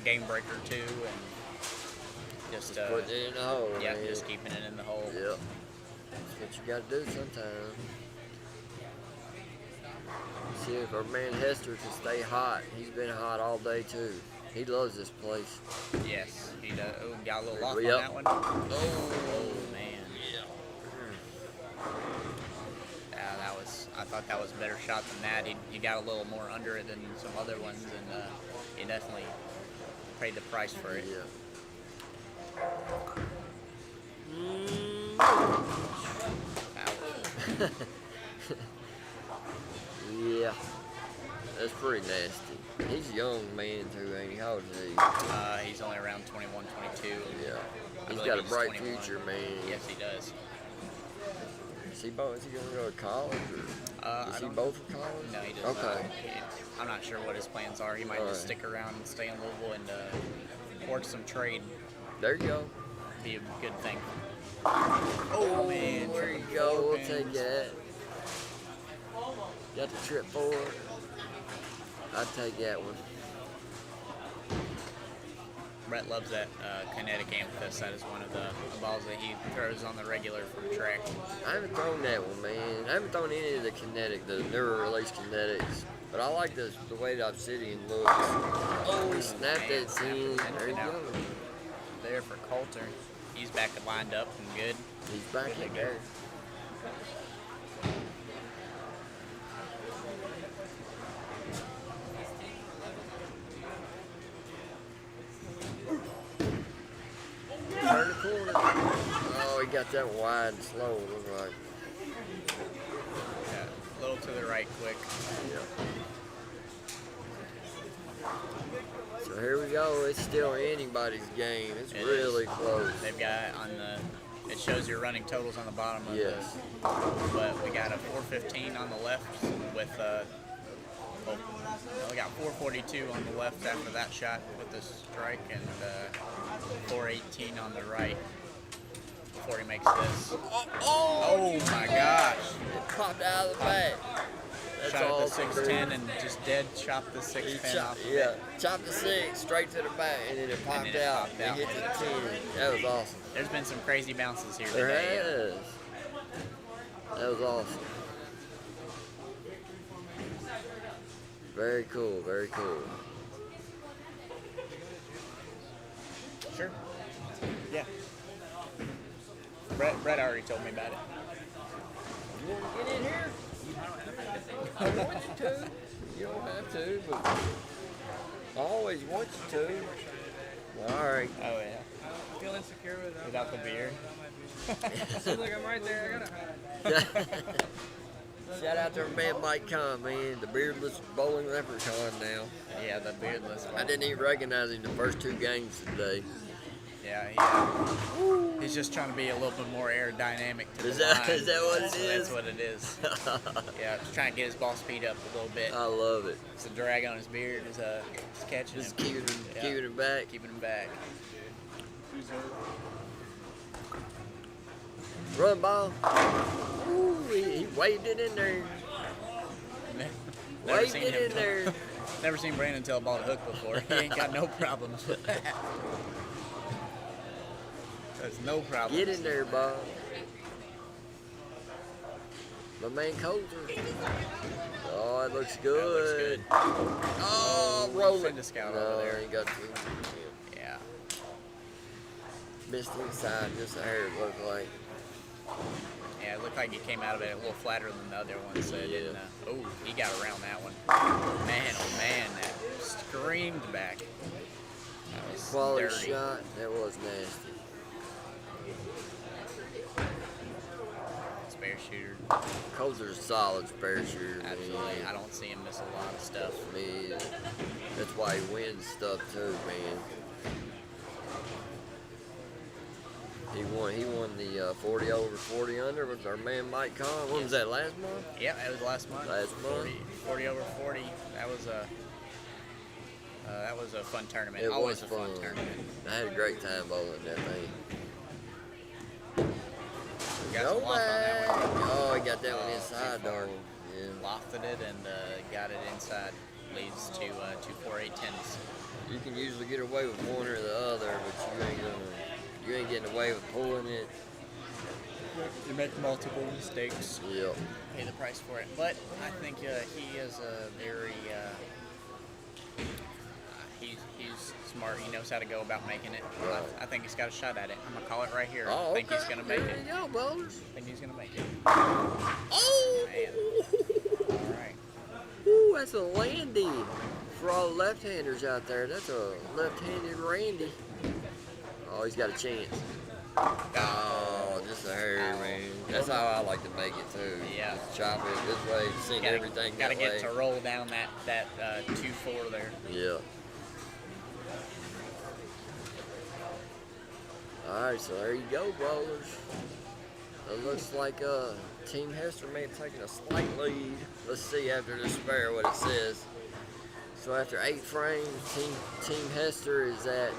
game breaker too, and just Putting it in the hole. yeah, man. just keeping it in the hole. Yep. That's what you got to do sometimes. See if our man Hester can stay hot. He's been hot all day too. He loves this place. Yes, he does. Oh, got a little off Yep. on that one. Oh, Man, yeah. yeah, that was. I thought that was a better shot than that. He got a little more under it than some other ones, and he definitely paid the price for it. Yeah. Ouch. Yeah. That's pretty nasty. He's a young man too, ain't he? How old is he? He's only around 21, 22. Yeah. I He's believe got a he's bright 21. future, man. Yes, he does. Is he going to go to college? Or I is he don't- both for college? No, he does Okay. not. I'm not sure what his plans are. He might All just right. stick around and stay in Louisville and work some trade. There you go. Be a good thing. Oh man, There you triple go. We'll pins. take that. Got the trip forward. I'd take that one. Brett loves that kinetic amethyst. That is one of the balls that he throws on the regular from track. I haven't thrown that one, man. I haven't thrown any of the kinetic, the newer release kinetics. But I like the way the obsidian looks. Oh, he snapped man, that snapped tin. it There you out. go. There for Coulter. He's back and lined up and good. He's back in there. Turn the corner. Oh, he got that wide and slow, look like. Yeah, a little to the right quick. Yeah. So here we go. It's still anybody's game. It's It really is. close. They've got on the, it shows your running totals on the bottom of Yes. but we got a 415 on the left with we got 442 on the left after that shot with the strike, and 418 on the right before he makes this. Oh my gosh! It popped out of the bag. That's Shot at the awesome, 610 dude. and just dead chopped the 610 He off of yeah, it. chopped the 6 straight to the back, and then it popped then it out. popped out. It hit the 10. That was awesome. There's been some crazy bounces here There today. has. That was awesome. Very cool, very cool. Sure. Yeah. Brett already told me about it. You want to get in here? I want you to. You don't have to, but I always want you to. All right. Oh yeah. Feel insecure Without the beard. Seems like I'm right there. I gotta. Shout out to our man Mike Kahn, man, the beardless bowling leprechaun now. Yeah, the beardless one. I didn't even recognize him the first 2 games today. Yeah, he's just trying to be a little bit more aerodynamic to Is the that- line. is that what it So is? That's what it is. Yeah, just trying to get his ball speed up a little bit. I love it. It's a drag on his beard is catching Just him. keeping him, Yeah. keeping him back. Keeping him back. Run ball. Ooh, he waved it in there. Never Waved seen it him in there. Never seen Brandon tell a ball to hook before. He ain't got no problems with that. There's no problem. Get in there, Bob. My man Coulter. Oh, it looks good. That looks good. Oh, roll it. Send a scout no, over there. he got to. Yeah. Missed inside, just a hair, it looked like. Yeah, it looked like he came out of it a little flatter than the other one, so it Yeah. didn't. Oh, he got around that one. Man, oh man, that screamed back. That was Quality dirty. shot. That was nasty. Spare shooter. Coulter's a solid spare shooter, Absolutely. man. I don't see him miss a lot of stuff. Me either. That's why he wins stuff too, man. He won the 40 over, 40 under with our man Mike Conn. When was that, last month? Yeah, it was last month. Last month. 40 over 40. That was a fun tournament. It Always was a fun tournament. I had a great time bowling that thing. Got No some loft on that one. Oh, he got that one inside, darn. Yeah. Lofted it and got it inside. Leads to 248 tennis. You can usually get away with one or the other, but you ain't getting away with pulling it. You make multiple mistakes. Yep. Pay the price for it. But I think he is a very he's smart. He knows how to go about making it. Right. I think he's got a shot at it. I'm gonna call it right here. Oh, I think okay. he's gonna make there it. You go, bowlers. I think he's gonna make it. Oh! Man. All right. Ooh, that's a landy. For all the left-handers out there, that's a left-handed Randy. Oh, he's got a chance. Oh, just a hair, man. That's how I like to make it too. Yeah. Just chop it this way, sink everything Gotta that get way. to roll down that 2-4 there. Yeah. All right, so there you go, bowlers. It looks like Team Hester may have taken a slight lead. Let's see after the spare what it says. So after 8 frames, Team Hester is at.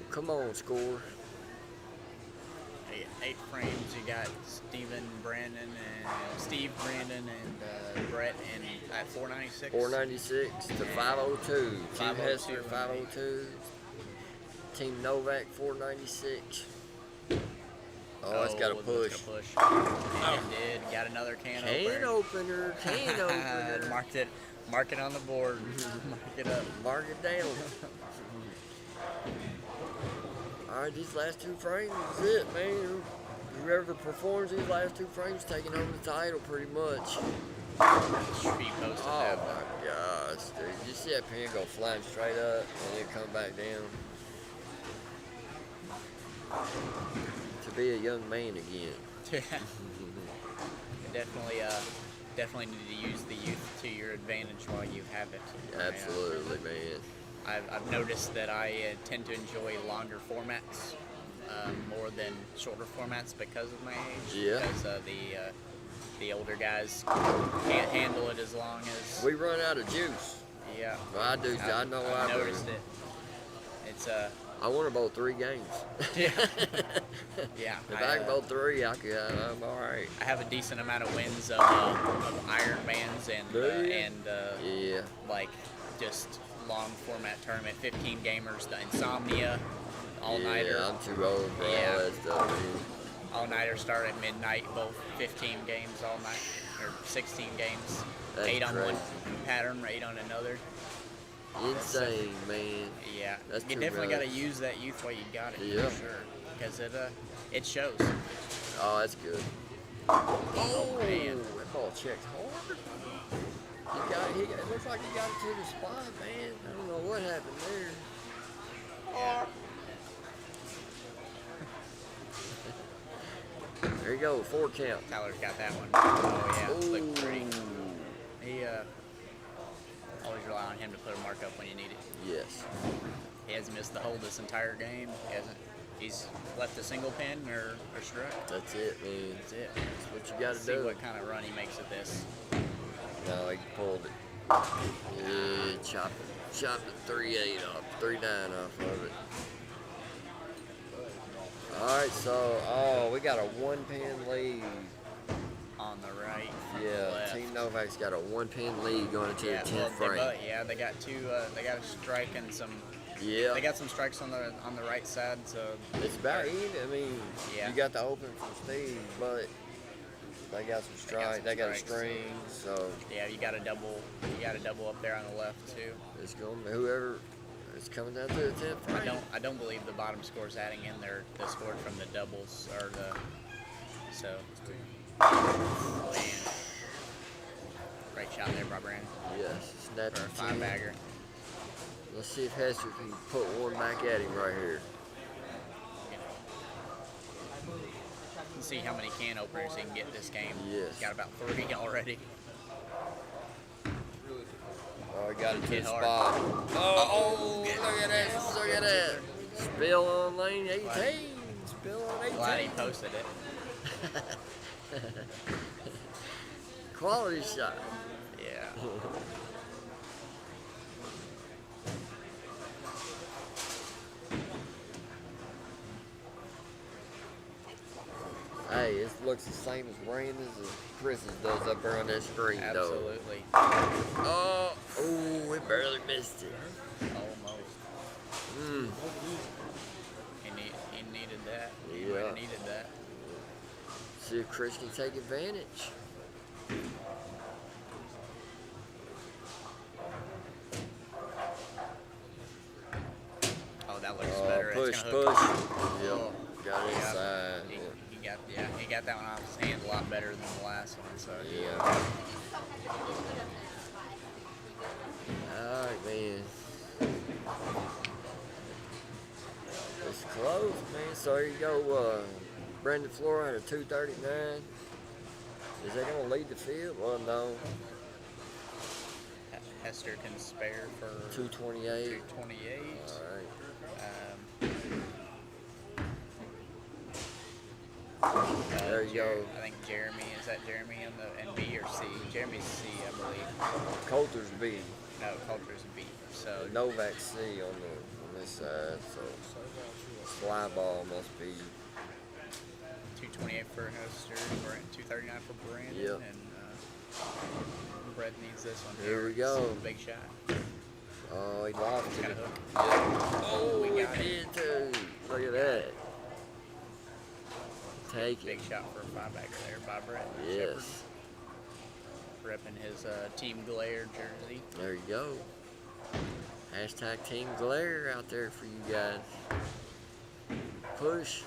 Come on, score. 8 frames. You got Steve Brandon and Brett at 496. 496 to 502. Team 502. Hester 502. Team Novak 496. Oh, it's got a push. It's got a push. And it did. Got another can opener. Can opener. Mark it on the board. Mark it up. Mark it down. All right, these last 2 frames is it, man. Whoever performs these last 2 frames taking home the title pretty much. Should be posted Oh that my gosh, dude. You see that pin go flying straight up and then come back down. To be a young man again. Definitely need to use the youth to your advantage while you have it. Absolutely, man. I've noticed that I tend to enjoy longer formats more than shorter formats because of my age. Yeah. Because the older guys can't handle it as long as. We run out of juice. Yeah. Well, I do. I know I've I do. noticed it. It's I want to bowl 3 games. Yeah. Yeah. If I can bowl 3, I'm all right. I have a decent amount of wins of Iron Bands and Yeah. like just long format tournament, 15 gamers, the Insomnia, all-nighter. Yeah, I'm too old for all that stuff, man. All-nighter start at midnight, both 15 games all night, or 16 games. That's 8 on crazy. one pattern, 8 on another. Insane, man. Yeah, That's you too definitely got to much. use that youth while you got it, Yeah. for sure, because it shows. Oh, that's good. Oh, man. that ball checked hard. It looks like he got it to the spot, man. I don't know what happened there. There you go, 4 count. Tyler's got that one. Oh yeah, Ooh. looked pretty. He always rely on him to put a mark up when you need it. Yes. He hasn't missed the hole this entire game. He's left a single pin or struck. That's it, man. That's it. That's what you got to See do. what kind of run he makes at this. No, he pulled it. Yeah, chopped the 3-8 off, 3-9 off of it. All right, so we got a 1-pin lead. On the right. Yeah, left. Team Novak's got a 1-pin lead going into the 10th frame. They got two. They got a strike and some. Yeah, They got some strikes on the right side, so it's about even. I mean, Yeah. you got the open from Steve, but they got some strike. They got a strikes. string, so yeah, you got a double. You got a double up there on the left too. it's going to whoever. It's coming down to the 10th frame. I don't believe the bottom score's adding in there. The score from the doubles or the. So. Man. Great shot there, by Brandon. Yes, snap For a the 10. 5-bagger. Let's see if Hester can put one back at him right here. Let's see how many can openers he can get this game. Yes. He's got about 3 already. Oh, he got it to Hit the hard. spot. Oh, look at that. Look at that. Spill on lane 18. Spill on 18. Glad he posted it. Quality shot. Yeah. Hey, it looks the same as Brandon's and Chris's does up there on that screen, though. Absolutely. Oh, we barely missed it. Almost. Mm. He needed that. He Yeah. would have needed that. See if Chris can take advantage. Oh, that looks better. Push, It's gonna push. hook. Yep, Oh, got it yeah. inside. He got that one off his hand a lot better than the last one. So Yeah. All right, man. It's close, man. So there you go. Brandon Flora had a 239. Is that going to lead the field? Well, no. Hester can spare for 228. 228. All right. There you go. I think Jeremy, is that Jeremy in the in B or C? Jeremy's C, I believe. Coulter's B. No, Culture's B. So Novak C on this side. So fly ball must be. 228 for Hester, 239 for Brandon, Yep. and Brett needs this one. Here we It's go. a big shot. Oh, he lofted Got a it. hook. Yeah. Oh, we he got it. did too. Look at that. Take Big it. shot for a five-bagger there by Brett. Yes. Repping his Team Glare jersey. There you go. Hashtag Team Glare out there for you guys. Push.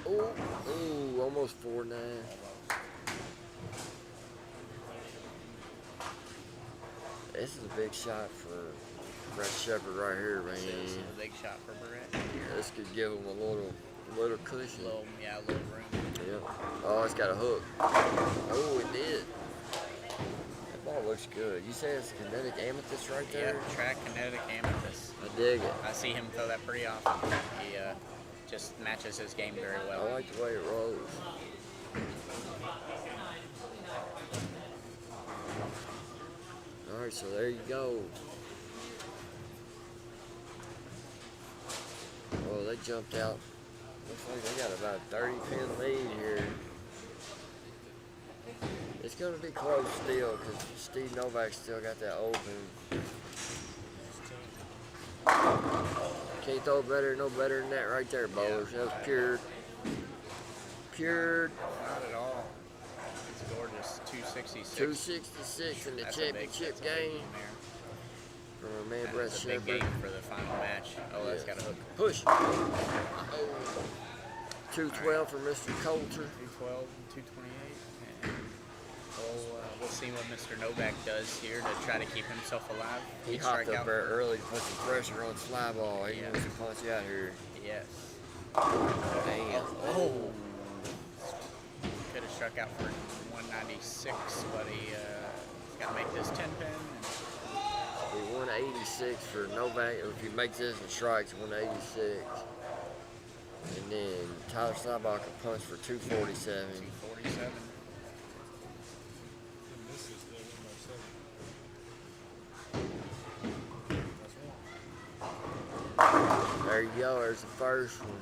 Ooh, almost 4-9. This is a big shot for Brett Shepard right here, man. This is a big shot for Brett. This could give him a little cushion. Little room. Yeah. Oh, it's got a hook. Oh, it did. That ball looks good. You say it's kinetic amethyst right there? Yeah, track kinetic amethyst. I dig it. I see him throw that pretty often. He just matches his game very I well. like the way it rolls. All right, so there you go. Oh, they jumped out. Looks like they got about a 30-pin lead here. It's going to be close still because Steve Novak still got that open. Can't throw no better than that right there, bowlers. That was pure. Not at all. It's gorgeous. 266. 266 in the That's championship a big game mare. from our man That Brett is a big Shepard. game for the final match. Oh, that's got a hook. Push. Oh. 212 for Mr. Coulter. 212, 228. And we'll see what Mr. Novak does here to try to keep himself alive. He He'd hopped strike up out. there early to put some pressure on the fly ball. He Yeah. wants to punch you out here. Yes. Damn. Oh. Could have struck out for 196, but he's got to make this 10 pin. He 186 for Novak. If he makes this and strikes, 186. And then Tyler Slybach can punch for 247. 247. There you go. There's the first one.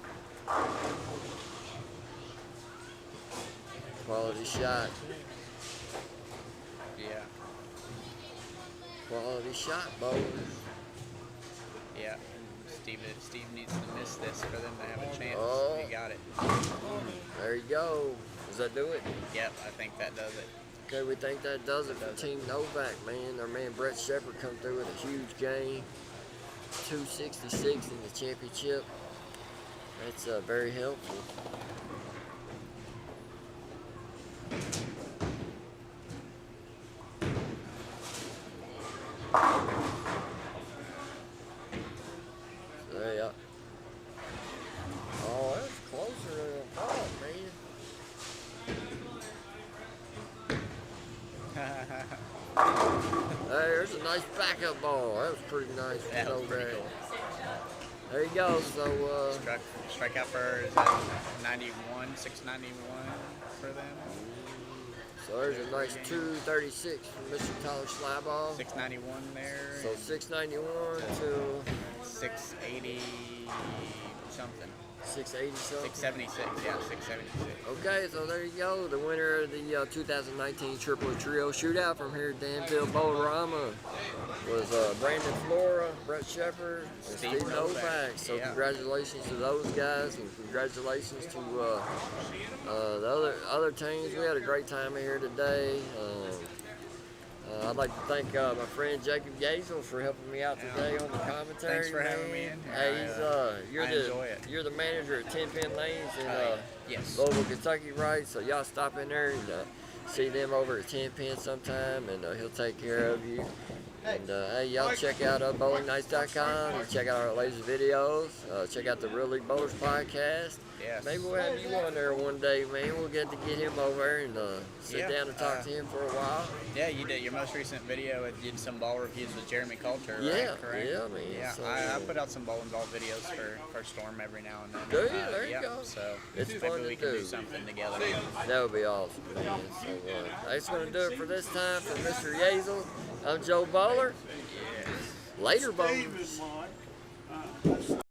Quality shot. Yeah. Quality shot, bowlers. Yeah. Steve needs to miss this for them to have a chance. Oh. He got it. There you go. Does that do it? Yep, I think that does it. Okay, we think that does it for Team Novak, man. Our man Brett Shepard come through with a huge game. 266 in the championship. That's very helpful. So, yeah. Oh, that's closer than I thought, man. Hey, there's a nice backup ball. That was pretty nice. That was pretty cool. There you go. So, Strike out for is that 91, 691 for them. so there's a nice 236 from Mr. Tyler Slyball. 691 there. So 691 to 680 something. 680 something. 676, yeah, 676. Okay, so there you go. The winner of the 2019 Triple Trio Shootout from here at Danville Bowlarama was Brandon Flora, Brett Shepard, and Steve Novak. So congratulations to those guys, and congratulations to the other teams. We had a great time here today. I'd like to thank my friend Jacob Gazel for helping me out today on the commentary. Thanks for having me in. Hey, I enjoy it. You're the manager at 10 Pin Lanes in yes. Louisville, Kentucky, right? So y'all stop in there and see them over at 10 Pin sometime, and he'll take care of you. And hey, y'all check out bowlingknights.com. You check out our latest videos. Check out the Real League Bowlers podcast. Yes. Maybe we'll have you on there one day, man. We'll get him over and sit down and talk to him for a while. Yeah, you did your most recent video. You did some ball reviews with Jeremy Coulter, right? Yeah, Correct? yeah, man. Yeah, So, I put out some bowling ball videos for Storm every now and then. Do you? There you go. So It's maybe fun to we can do. do something together. That would be awesome, man. So that's going to do it for this time for Mr. Yazel. I'm Joe Bowler. Yes. Later, bowlers.